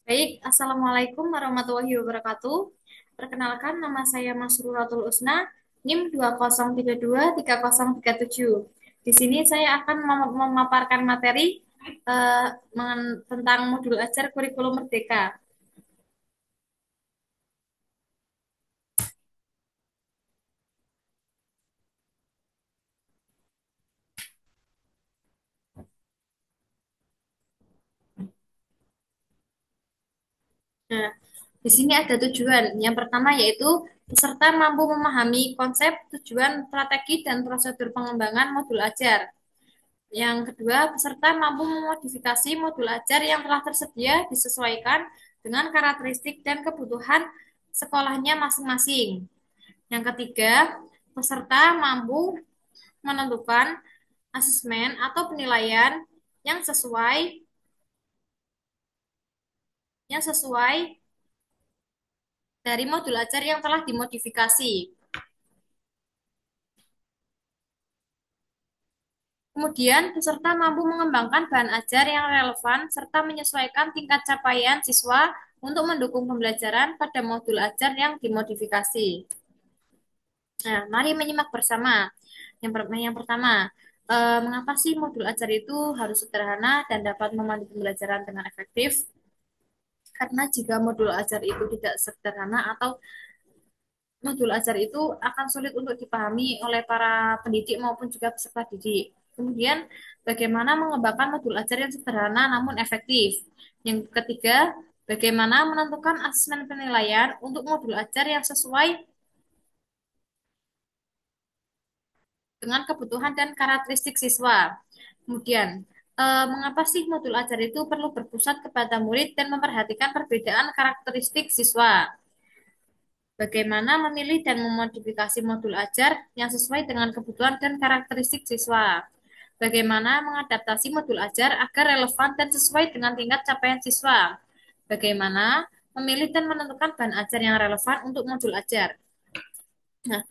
Baik, Assalamualaikum warahmatullahi wabarakatuh. Perkenalkan, nama saya Masruratul Usna, NIM 20323037. Di sini saya akan memaparkan materi tentang modul ajar kurikulum Merdeka. Nah, di sini ada tujuan. Yang pertama yaitu peserta mampu memahami konsep, tujuan, strategi, dan prosedur pengembangan modul ajar. Yang kedua, peserta mampu memodifikasi modul ajar yang telah tersedia disesuaikan dengan karakteristik dan kebutuhan sekolahnya masing-masing. Yang ketiga, peserta mampu menentukan asesmen atau penilaian yang sesuai dari modul ajar yang telah dimodifikasi. Kemudian, peserta mampu mengembangkan bahan ajar yang relevan serta menyesuaikan tingkat capaian siswa untuk mendukung pembelajaran pada modul ajar yang dimodifikasi. Nah, mari menyimak bersama. Yang pertama, mengapa sih modul ajar itu harus sederhana dan dapat memandu pembelajaran dengan efektif? Karena jika modul ajar itu tidak sederhana atau modul ajar itu akan sulit untuk dipahami oleh para pendidik maupun juga peserta didik. Kemudian, bagaimana mengembangkan modul ajar yang sederhana namun efektif? Yang ketiga, bagaimana menentukan asesmen penilaian untuk modul ajar yang sesuai dengan kebutuhan dan karakteristik siswa. Kemudian, mengapa sih modul ajar itu perlu berpusat kepada murid dan memperhatikan perbedaan karakteristik siswa? Bagaimana memilih dan memodifikasi modul ajar yang sesuai dengan kebutuhan dan karakteristik siswa? Bagaimana mengadaptasi modul ajar agar relevan dan sesuai dengan tingkat capaian siswa? Bagaimana memilih dan menentukan bahan ajar yang relevan untuk modul ajar? Nah,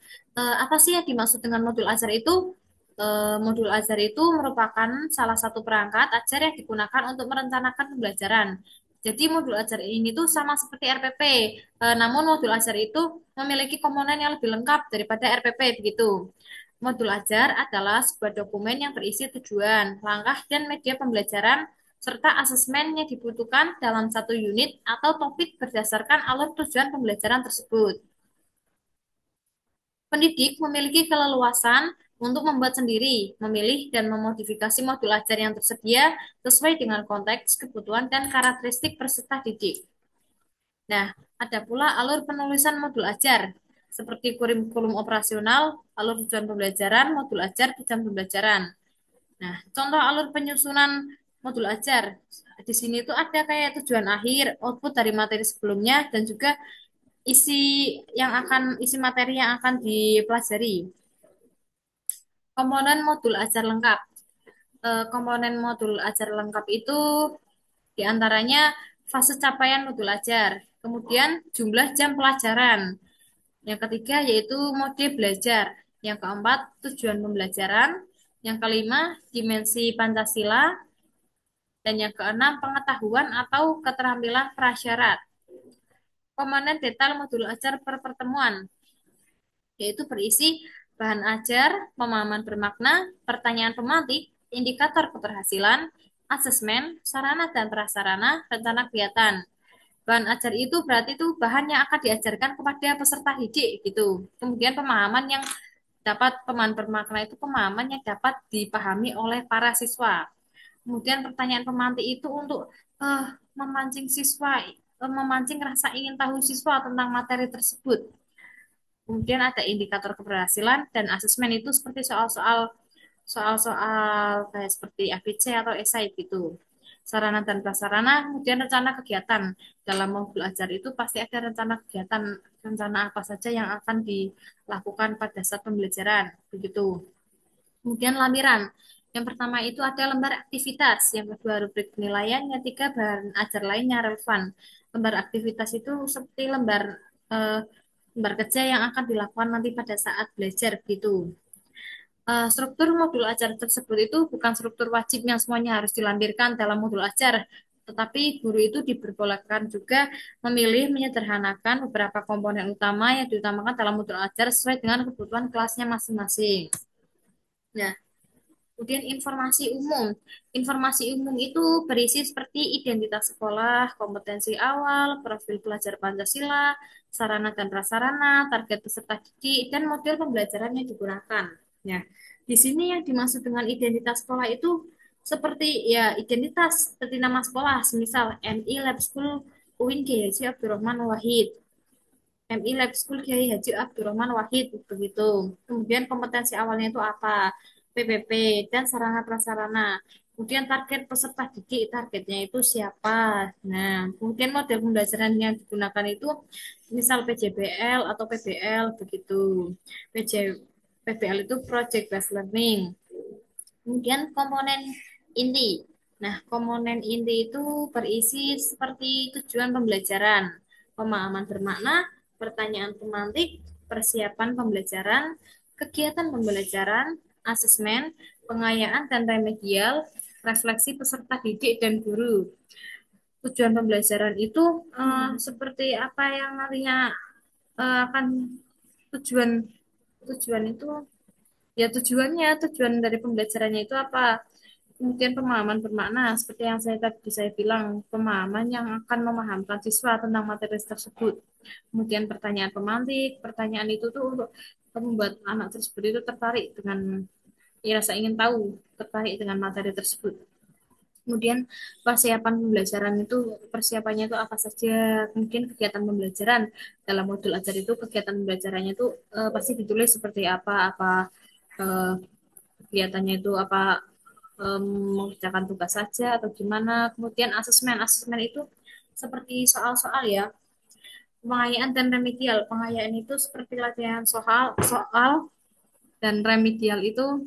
apa sih yang dimaksud dengan modul ajar itu? Modul ajar itu merupakan salah satu perangkat ajar yang digunakan untuk merencanakan pembelajaran. Jadi modul ajar ini tuh sama seperti RPP, namun modul ajar itu memiliki komponen yang lebih lengkap daripada RPP begitu. Modul ajar adalah sebuah dokumen yang berisi tujuan, langkah, dan media pembelajaran serta asesmen yang dibutuhkan dalam satu unit atau topik berdasarkan alur tujuan pembelajaran tersebut. Pendidik memiliki keleluasan untuk membuat sendiri, memilih, dan memodifikasi modul ajar yang tersedia sesuai dengan konteks, kebutuhan, dan karakteristik peserta didik. Nah, ada pula alur penulisan modul ajar, seperti kurikulum operasional, alur tujuan pembelajaran, modul ajar, tujuan pembelajaran. Nah, contoh alur penyusunan modul ajar. Di sini tuh ada kayak tujuan akhir, output dari materi sebelumnya, dan juga isi isi materi yang akan dipelajari. Komponen modul ajar lengkap. Komponen modul ajar lengkap itu diantaranya fase capaian modul ajar, kemudian jumlah jam pelajaran. Yang ketiga yaitu mode belajar. Yang keempat tujuan pembelajaran. Yang kelima dimensi Pancasila. Dan yang keenam pengetahuan atau keterampilan prasyarat. Komponen detail modul ajar per pertemuan yaitu berisi bahan ajar, pemahaman bermakna, pertanyaan pemantik, indikator keberhasilan, asesmen, sarana dan prasarana, rencana kegiatan. Bahan ajar itu berarti itu bahan yang akan diajarkan kepada peserta didik gitu. Kemudian pemahaman bermakna itu pemahaman yang dapat dipahami oleh para siswa. Kemudian pertanyaan pemantik itu untuk memancing memancing rasa ingin tahu siswa tentang materi tersebut. Kemudian ada indikator keberhasilan dan asesmen itu seperti soal-soal kayak seperti ABC atau esai gitu. Sarana dan prasarana, kemudian rencana kegiatan. Dalam modul ajar itu pasti ada rencana kegiatan, rencana apa saja yang akan dilakukan pada saat pembelajaran, begitu. Kemudian lampiran. Yang pertama itu ada lembar aktivitas, yang kedua rubrik penilaian, yang ketiga bahan ajar lainnya relevan. Lembar aktivitas itu seperti eh, lembar kerja yang akan dilakukan nanti pada saat belajar gitu. Struktur modul ajar tersebut itu bukan struktur wajib yang semuanya harus dilampirkan dalam modul ajar. Tetapi guru itu diperbolehkan juga memilih menyederhanakan beberapa komponen utama yang diutamakan dalam modul ajar sesuai dengan kebutuhan kelasnya masing-masing. Nah, kemudian informasi umum. Informasi umum itu berisi seperti identitas sekolah, kompetensi awal, profil pelajar Pancasila, sarana dan prasarana, target peserta didik, dan model pembelajaran yang digunakan. Ya, di sini yang dimaksud dengan identitas sekolah itu seperti ya identitas seperti nama sekolah, semisal MI Lab School UIN Kiai Haji Abdurrahman Wahid. MI Lab School Kiai Haji Abdurrahman Wahid begitu. Kemudian kompetensi awalnya itu apa? PPP dan sarana prasarana. Kemudian target peserta didik, targetnya itu siapa? Nah, kemudian model pembelajaran yang digunakan itu misal PJBL atau PBL begitu. PJ, PBL itu Project Based Learning. Kemudian komponen inti. Nah, komponen inti itu berisi seperti tujuan pembelajaran, pemahaman bermakna, pertanyaan pemantik, persiapan pembelajaran, kegiatan pembelajaran, asesmen, pengayaan dan remedial, refleksi peserta didik dan guru. Tujuan pembelajaran itu seperti apa yang nantinya akan tujuan tujuan itu ya tujuan dari pembelajarannya itu apa? Kemudian pemahaman bermakna, seperti yang saya bilang, pemahaman yang akan memahamkan siswa tentang materi tersebut. Kemudian pertanyaan pemantik, pertanyaan itu tuh untuk membuat anak tersebut itu tertarik dengan ya, rasa ingin tahu, tertarik dengan materi tersebut. Kemudian persiapan pembelajaran itu persiapannya itu apa saja? Mungkin kegiatan pembelajaran dalam modul ajar itu kegiatan pembelajarannya itu pasti ditulis seperti apa eh, kegiatannya itu apa em, mengerjakan tugas saja atau gimana. Kemudian asesmen itu seperti soal-soal ya. Pengayaan dan remedial. Pengayaan itu seperti latihan soal dan remedial itu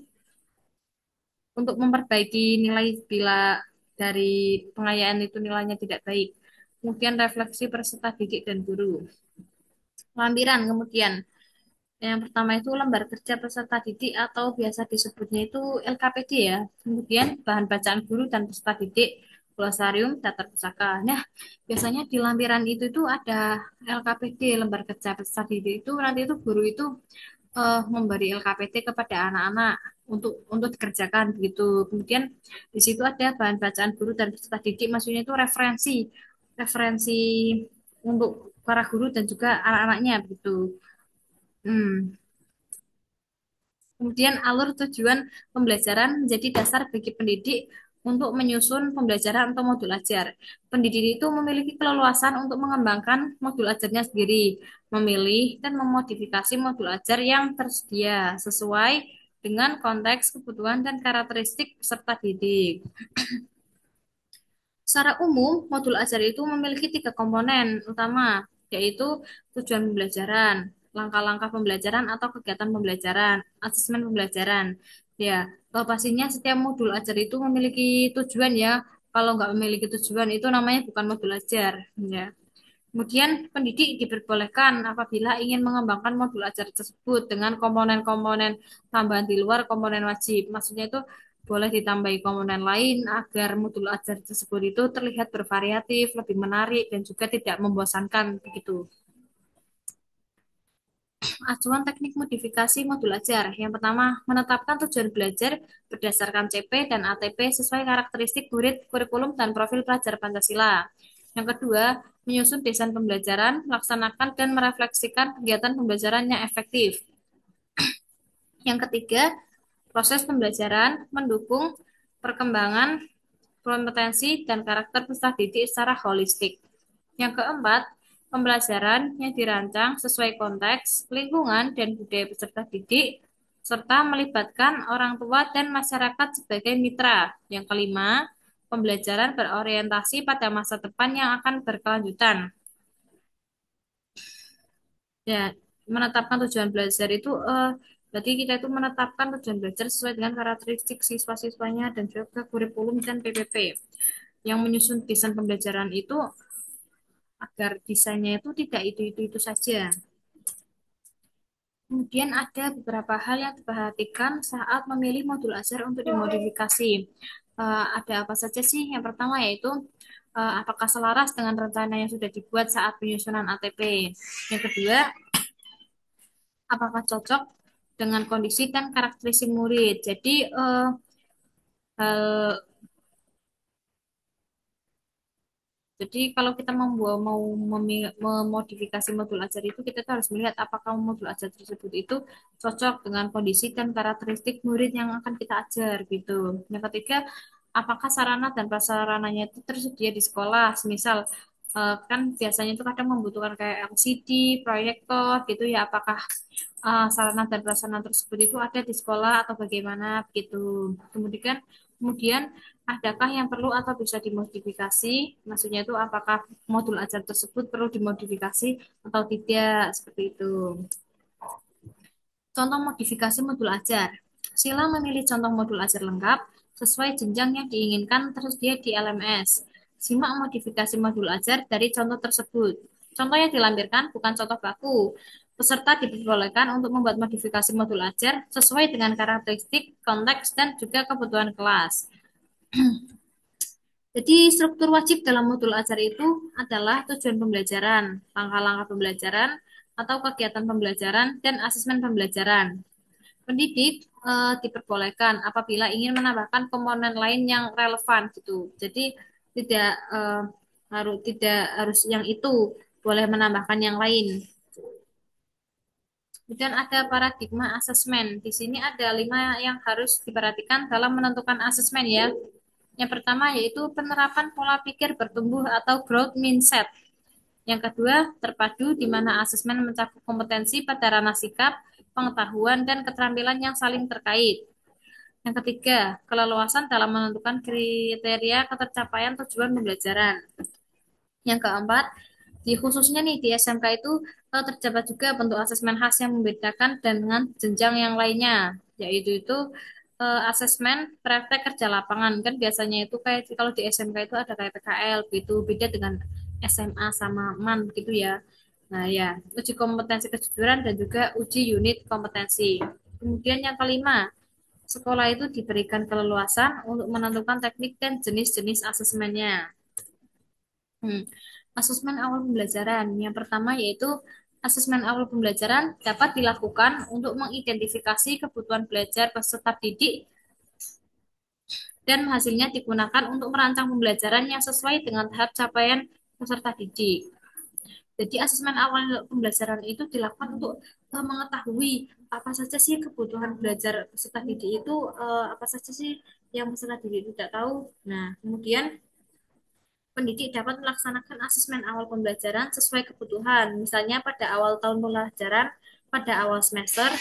untuk memperbaiki nilai bila dari pengayaan itu nilainya tidak baik. Kemudian refleksi peserta didik dan guru. Lampiran kemudian yang pertama itu lembar kerja peserta didik atau biasa disebutnya itu LKPD ya. Kemudian bahan bacaan guru dan peserta didik, glosarium, daftar pusaka. Nah, biasanya di lampiran itu ada LKPD, lembar kerja peserta didik itu nanti itu guru itu memberi LKPD kepada anak-anak untuk dikerjakan begitu. Kemudian di situ ada bahan bacaan guru dan peserta didik, maksudnya itu referensi untuk para guru dan juga anak-anaknya begitu. Hmm. Kemudian alur tujuan pembelajaran menjadi dasar bagi pendidik untuk menyusun pembelajaran atau modul ajar. Pendidik itu memiliki keleluasan untuk mengembangkan modul ajarnya sendiri, memilih dan memodifikasi modul ajar yang tersedia sesuai dengan konteks, kebutuhan, dan karakteristik peserta didik. Secara umum, modul ajar itu memiliki tiga komponen utama, yaitu tujuan pembelajaran, langkah-langkah pembelajaran atau kegiatan pembelajaran, asesmen pembelajaran. Ya, pastinya setiap modul ajar itu memiliki tujuan ya. Kalau nggak memiliki tujuan itu namanya bukan modul ajar. Ya. Kemudian pendidik diperbolehkan apabila ingin mengembangkan modul ajar tersebut dengan komponen-komponen tambahan di luar komponen wajib. Maksudnya itu boleh ditambahi komponen lain agar modul ajar tersebut itu terlihat bervariatif, lebih menarik, dan juga tidak membosankan begitu. Acuan teknik modifikasi modul ajar. Yang pertama, menetapkan tujuan belajar berdasarkan CP dan ATP sesuai karakteristik murid, kurikulum, dan profil pelajar Pancasila. Yang kedua, menyusun desain pembelajaran, melaksanakan dan merefleksikan kegiatan pembelajaran yang efektif. Yang ketiga, proses pembelajaran mendukung perkembangan kompetensi dan karakter peserta didik secara holistik. Yang keempat, pembelajaran yang dirancang sesuai konteks, lingkungan, dan budaya peserta didik, serta melibatkan orang tua dan masyarakat sebagai mitra. Yang kelima, pembelajaran berorientasi pada masa depan yang akan berkelanjutan. Ya, menetapkan tujuan belajar itu berarti kita itu menetapkan tujuan belajar sesuai dengan karakteristik siswa-siswanya dan juga kurikulum dan PPP. Yang menyusun desain pembelajaran itu agar desainnya itu tidak itu saja. Kemudian ada beberapa hal yang diperhatikan saat memilih modul ajar untuk dimodifikasi. Ada apa saja sih? Yang pertama yaitu apakah selaras dengan rencana yang sudah dibuat saat penyusunan ATP. Yang kedua, apakah cocok dengan kondisi dan karakteristik murid. Jadi hal Jadi kalau kita mau memodifikasi modul ajar itu, kita tuh harus melihat apakah modul ajar tersebut itu cocok dengan kondisi dan karakteristik murid yang akan kita ajar gitu. Yang ketiga, apakah sarana dan prasarananya itu tersedia di sekolah. Misal kan biasanya itu kadang membutuhkan kayak LCD, proyektor gitu ya. Apakah sarana dan prasarana tersebut itu ada di sekolah atau bagaimana gitu. Kemudian adakah yang perlu atau bisa dimodifikasi? Maksudnya itu apakah modul ajar tersebut perlu dimodifikasi atau tidak seperti itu. Contoh modifikasi modul ajar. Sila memilih contoh modul ajar lengkap sesuai jenjang yang diinginkan tersedia di LMS. Simak modifikasi modul ajar dari contoh tersebut. Contoh yang dilampirkan bukan contoh baku. Peserta diperbolehkan untuk membuat modifikasi modul ajar sesuai dengan karakteristik, konteks, dan juga kebutuhan kelas. Jadi struktur wajib dalam modul ajar itu adalah tujuan pembelajaran, langkah-langkah pembelajaran, atau kegiatan pembelajaran, dan asesmen pembelajaran. Pendidik diperbolehkan apabila ingin menambahkan komponen lain yang relevan gitu. Jadi tidak harus yang itu, boleh menambahkan yang lain. Kemudian ada paradigma asesmen. Di sini ada 5 yang harus diperhatikan dalam menentukan asesmen ya. Yang pertama yaitu penerapan pola pikir bertumbuh atau growth mindset. Yang kedua, terpadu di mana asesmen mencakup kompetensi pada ranah sikap, pengetahuan, dan keterampilan yang saling terkait. Yang ketiga, keleluasan dalam menentukan kriteria ketercapaian tujuan pembelajaran. Yang keempat, di khususnya nih di SMK itu terdapat juga bentuk asesmen khas yang membedakan dengan jenjang yang lainnya, yaitu itu asesmen praktek kerja lapangan. Kan biasanya itu kayak kalau di SMK itu ada kayak PKL gitu, beda dengan SMA sama MAN gitu ya. Nah ya, uji kompetensi kejujuran dan juga uji unit kompetensi. Kemudian yang kelima, sekolah itu diberikan keleluasan untuk menentukan teknik dan jenis-jenis asesmennya. Hmm. Asesmen awal pembelajaran. Yang pertama yaitu asesmen awal pembelajaran dapat dilakukan untuk mengidentifikasi kebutuhan belajar peserta didik dan hasilnya digunakan untuk merancang pembelajaran yang sesuai dengan tahap capaian peserta didik. Jadi asesmen awal pembelajaran itu dilakukan untuk mengetahui apa saja sih kebutuhan belajar peserta didik itu, apa saja sih yang peserta didik tidak tahu. Nah, kemudian pendidik dapat melaksanakan asesmen awal pembelajaran sesuai kebutuhan. Misalnya pada awal tahun pembelajaran, pada awal semester,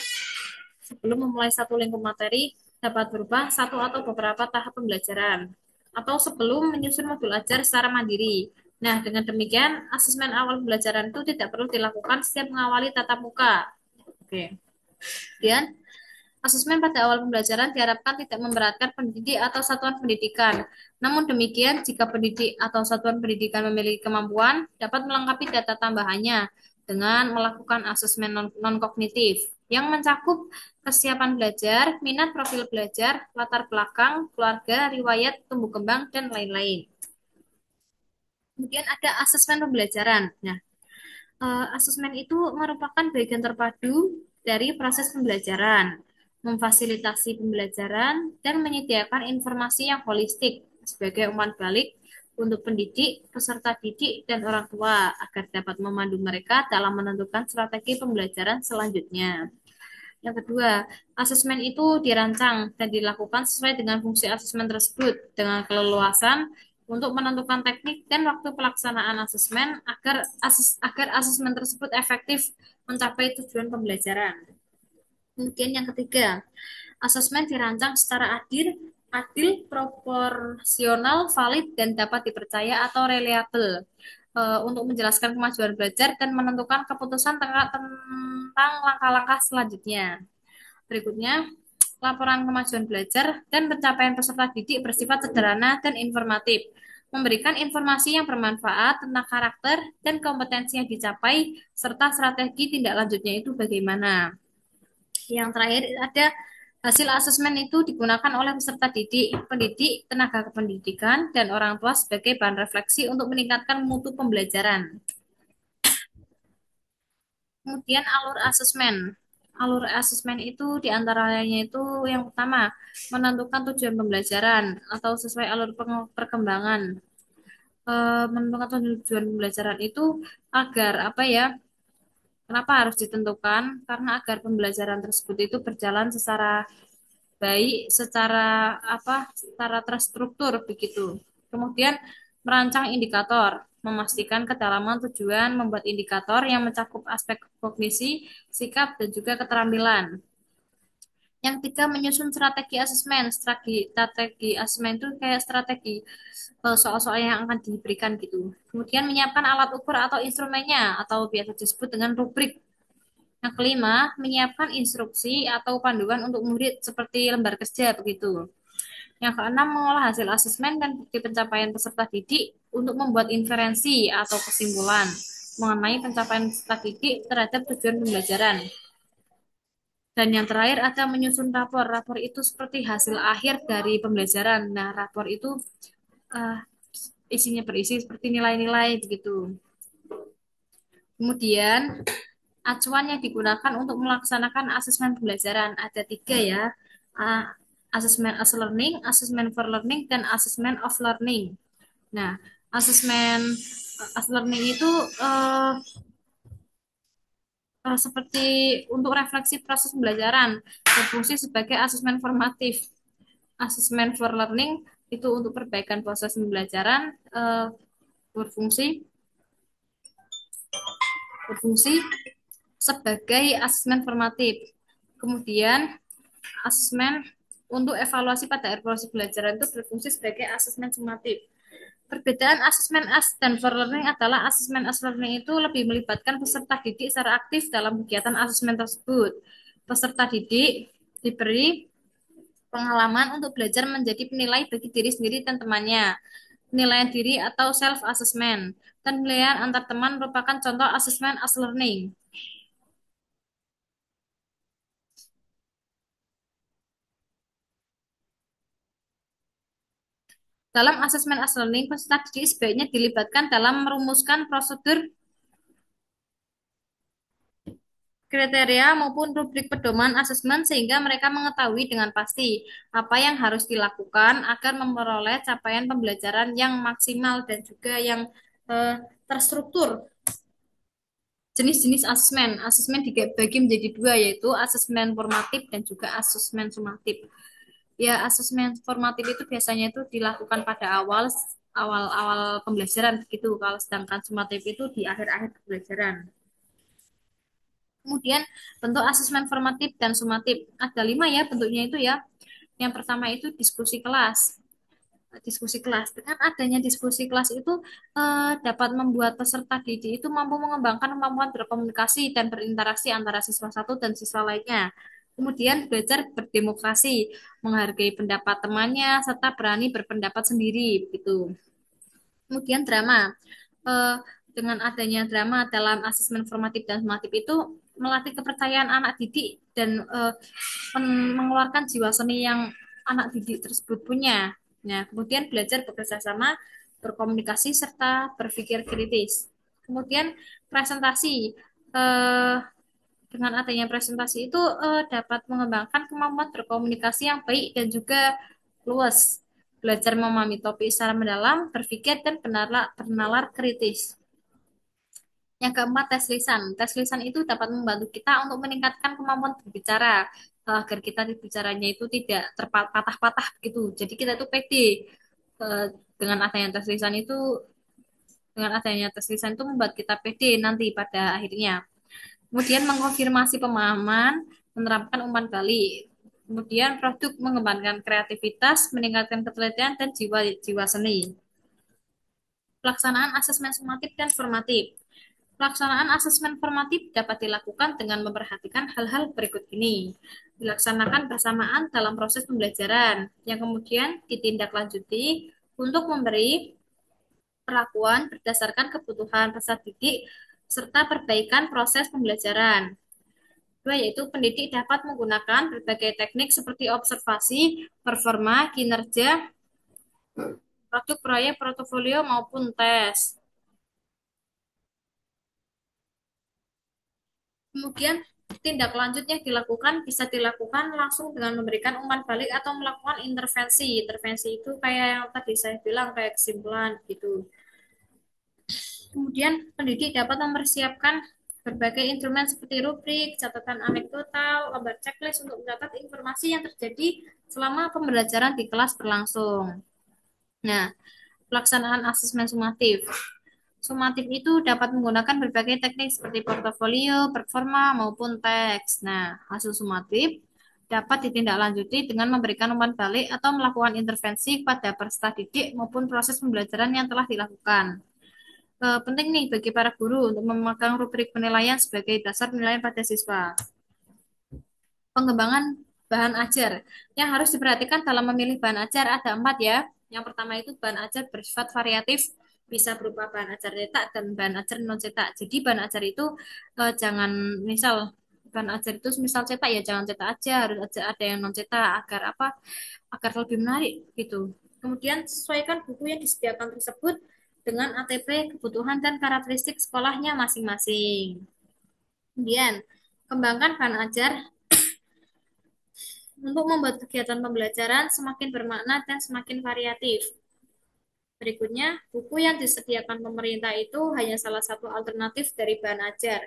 sebelum memulai satu lingkup materi, dapat berubah satu atau beberapa tahap pembelajaran. Atau sebelum menyusun modul ajar secara mandiri. Nah, dengan demikian, asesmen awal pembelajaran itu tidak perlu dilakukan setiap mengawali tatap muka. Oke. Kemudian, asesmen pada awal pembelajaran diharapkan tidak memberatkan pendidik atau satuan pendidikan. Namun demikian, jika pendidik atau satuan pendidikan memiliki kemampuan, dapat melengkapi data tambahannya dengan melakukan asesmen non-kognitif yang mencakup kesiapan belajar, minat profil belajar, latar belakang, keluarga, riwayat, tumbuh kembang, dan lain-lain. Kemudian ada asesmen pembelajaran. Nah, asesmen itu merupakan bagian terpadu dari proses pembelajaran, memfasilitasi pembelajaran, dan menyediakan informasi yang holistik sebagai umpan balik untuk pendidik, peserta didik, dan orang tua agar dapat memandu mereka dalam menentukan strategi pembelajaran selanjutnya. Yang kedua, asesmen itu dirancang dan dilakukan sesuai dengan fungsi asesmen tersebut dengan keleluasan untuk menentukan teknik dan waktu pelaksanaan asesmen agar asesmen tersebut efektif mencapai tujuan pembelajaran. Kemudian yang ketiga, asesmen dirancang secara adil, proporsional, valid, dan dapat dipercaya atau reliable untuk menjelaskan kemajuan belajar dan menentukan keputusan tentang langkah-langkah selanjutnya. Berikutnya, laporan kemajuan belajar dan pencapaian peserta didik bersifat sederhana dan informatif, memberikan informasi yang bermanfaat tentang karakter dan kompetensi yang dicapai, serta strategi tindak lanjutnya itu bagaimana. Yang terakhir ada Hasil asesmen itu digunakan oleh peserta didik, pendidik, tenaga kependidikan, dan orang tua sebagai bahan refleksi untuk meningkatkan mutu pembelajaran. Kemudian alur asesmen. Alur asesmen itu diantaranya itu yang pertama, menentukan tujuan pembelajaran atau sesuai alur perkembangan. Menentukan tujuan pembelajaran itu agar apa ya? Kenapa harus ditentukan? Karena agar pembelajaran tersebut itu berjalan secara baik, secara apa? Secara terstruktur begitu. Kemudian merancang indikator, memastikan kedalaman tujuan, membuat indikator yang mencakup aspek kognisi, sikap, dan juga keterampilan. Yang tiga, menyusun strategi asesmen. Strategi asesmen itu kayak strategi soal-soal yang akan diberikan gitu. Kemudian menyiapkan alat ukur atau instrumennya, atau biasa disebut dengan rubrik. Yang kelima, menyiapkan instruksi atau panduan untuk murid seperti lembar kerja begitu. Yang keenam, mengolah hasil asesmen dan bukti pencapaian peserta didik untuk membuat inferensi atau kesimpulan mengenai pencapaian peserta didik terhadap tujuan pembelajaran. Dan yang terakhir ada menyusun rapor. Rapor itu seperti hasil akhir dari pembelajaran. Nah, rapor itu uh, isinya berisi seperti nilai-nilai begitu. Kemudian acuan yang digunakan untuk melaksanakan asesmen pembelajaran ada tiga ya. Uh, Asesmen as learning, asesmen for learning, dan asesmen of learning. Nah, asesmen as learning itu seperti untuk refleksi proses pembelajaran, berfungsi sebagai asesmen formatif. Asesmen for learning itu untuk perbaikan proses pembelajaran, berfungsi berfungsi sebagai asesmen formatif. Kemudian asesmen untuk evaluasi pada proses pembelajaran itu berfungsi sebagai asesmen sumatif. Perbedaan asesmen as dan for learning adalah asesmen as learning itu lebih melibatkan peserta didik secara aktif dalam kegiatan asesmen tersebut. Peserta didik diberi pengalaman untuk belajar menjadi penilai bagi diri sendiri dan temannya. Penilaian diri atau self-assessment. Dan penilaian antar teman merupakan contoh asesmen as learning. Dalam asesmen as learning, peserta didik sebaiknya dilibatkan dalam merumuskan prosedur, kriteria maupun rubrik pedoman asesmen sehingga mereka mengetahui dengan pasti apa yang harus dilakukan agar memperoleh capaian pembelajaran yang maksimal dan juga yang terstruktur. Jenis-jenis asesmen. Asesmen dibagi menjadi dua, yaitu asesmen formatif dan juga asesmen sumatif. Ya, asesmen formatif itu biasanya itu dilakukan pada awal-awal pembelajaran gitu. Kalau sedangkan sumatif itu di akhir-akhir pembelajaran. Kemudian bentuk asesmen formatif dan sumatif. Ada 5 ya bentuknya itu ya. Yang pertama itu diskusi kelas. Diskusi kelas. Dengan adanya diskusi kelas itu dapat membuat peserta didik itu mampu mengembangkan kemampuan berkomunikasi dan berinteraksi antara siswa satu dan siswa lainnya. Kemudian belajar berdemokrasi, menghargai pendapat temannya, serta berani berpendapat sendiri. Gitu. Kemudian drama. Eh, dengan adanya drama dalam asesmen formatif dan sumatif itu melatih kepercayaan anak didik dan mengeluarkan jiwa seni yang anak didik tersebut punya. Nah, kemudian belajar bekerja sama, berkomunikasi, serta berpikir kritis. Kemudian presentasi. Eh, dengan adanya presentasi itu dapat mengembangkan kemampuan berkomunikasi yang baik dan juga luas. Belajar memahami topik secara mendalam, berpikir, dan bernalar kritis. Yang keempat, tes lisan. Tes lisan itu dapat membantu kita untuk meningkatkan kemampuan berbicara agar kita bicaranya itu tidak terpatah-patah gitu. Jadi kita itu pede eh, dengan adanya tes lisan itu membuat kita pede nanti pada akhirnya. Kemudian mengkonfirmasi pemahaman, menerapkan umpan balik. Kemudian produk mengembangkan kreativitas, meningkatkan ketelitian dan jiwa seni. Pelaksanaan asesmen sumatif dan formatif. Pelaksanaan asesmen formatif dapat dilakukan dengan memperhatikan hal-hal berikut ini. Dilaksanakan bersamaan dalam proses pembelajaran, yang kemudian ditindaklanjuti untuk memberi perlakuan berdasarkan kebutuhan peserta didik serta perbaikan proses pembelajaran. Dua, yaitu pendidik dapat menggunakan berbagai teknik seperti observasi, performa, kinerja, produk proyek, portofolio, maupun tes. Kemudian tindak lanjut yang dilakukan bisa dilakukan langsung dengan memberikan umpan balik atau melakukan intervensi. Intervensi itu kayak yang tadi saya bilang kayak kesimpulan gitu. Kemudian pendidik dapat mempersiapkan berbagai instrumen seperti rubrik, catatan anekdotal, lembar checklist untuk mencatat informasi yang terjadi selama pembelajaran di kelas berlangsung. Nah, pelaksanaan asesmen sumatif. Sumatif itu dapat menggunakan berbagai teknik seperti portofolio, performa, maupun teks. Nah, hasil sumatif dapat ditindaklanjuti dengan memberikan umpan balik atau melakukan intervensi pada peserta didik maupun proses pembelajaran yang telah dilakukan. Penting nih bagi para guru untuk memegang rubrik penilaian sebagai dasar penilaian pada siswa. Pengembangan bahan ajar. Yang harus diperhatikan dalam memilih bahan ajar ada 4 ya. Yang pertama itu bahan ajar bersifat variatif, bisa berupa bahan ajar cetak dan bahan ajar non cetak. Jadi bahan ajar itu jangan misal bahan ajar itu misal cetak ya jangan cetak aja, harus ada yang non cetak agar apa? Agar lebih menarik gitu. Kemudian sesuaikan buku yang disediakan tersebut dengan ATP, kebutuhan dan karakteristik sekolahnya masing-masing. Kemudian kembangkan bahan ajar untuk membuat kegiatan pembelajaran semakin bermakna dan semakin variatif. Berikutnya, buku yang disediakan pemerintah itu hanya salah satu alternatif dari bahan ajar.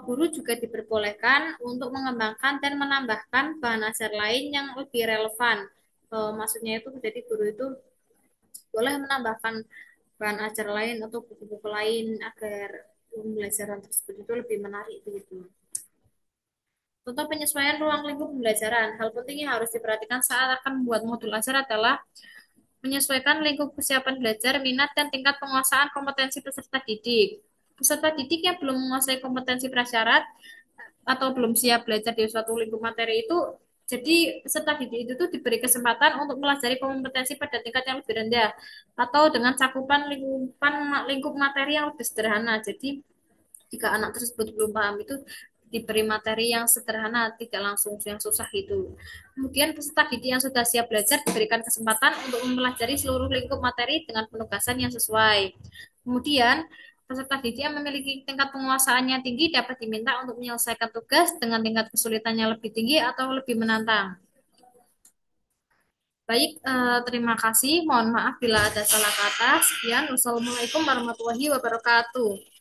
Guru juga diperbolehkan untuk mengembangkan dan menambahkan bahan ajar lain yang lebih relevan. Maksudnya itu jadi guru itu boleh menambahkan bahan ajar lain atau buku-buku lain agar pembelajaran tersebut itu lebih menarik begitu. Contoh penyesuaian ruang lingkup pembelajaran. Hal penting yang harus diperhatikan saat akan membuat modul ajar adalah menyesuaikan lingkup kesiapan belajar, minat, dan tingkat penguasaan kompetensi peserta didik. Peserta didik yang belum menguasai kompetensi prasyarat atau belum siap belajar di suatu lingkup materi itu, jadi peserta didik itu tuh diberi kesempatan untuk melajari kompetensi pada tingkat yang lebih rendah atau dengan cakupan lingkup materi yang lebih sederhana. Jadi jika anak tersebut belum paham itu diberi materi yang sederhana, tidak langsung yang susah itu. Kemudian peserta didik yang sudah siap belajar diberikan kesempatan untuk mempelajari seluruh lingkup materi dengan penugasan yang sesuai. Kemudian peserta didik yang memiliki tingkat penguasaannya tinggi dapat diminta untuk menyelesaikan tugas dengan tingkat kesulitannya lebih tinggi atau lebih menantang. Baik, terima kasih. Mohon maaf bila ada salah kata. Sekian, wassalamualaikum warahmatullahi wabarakatuh.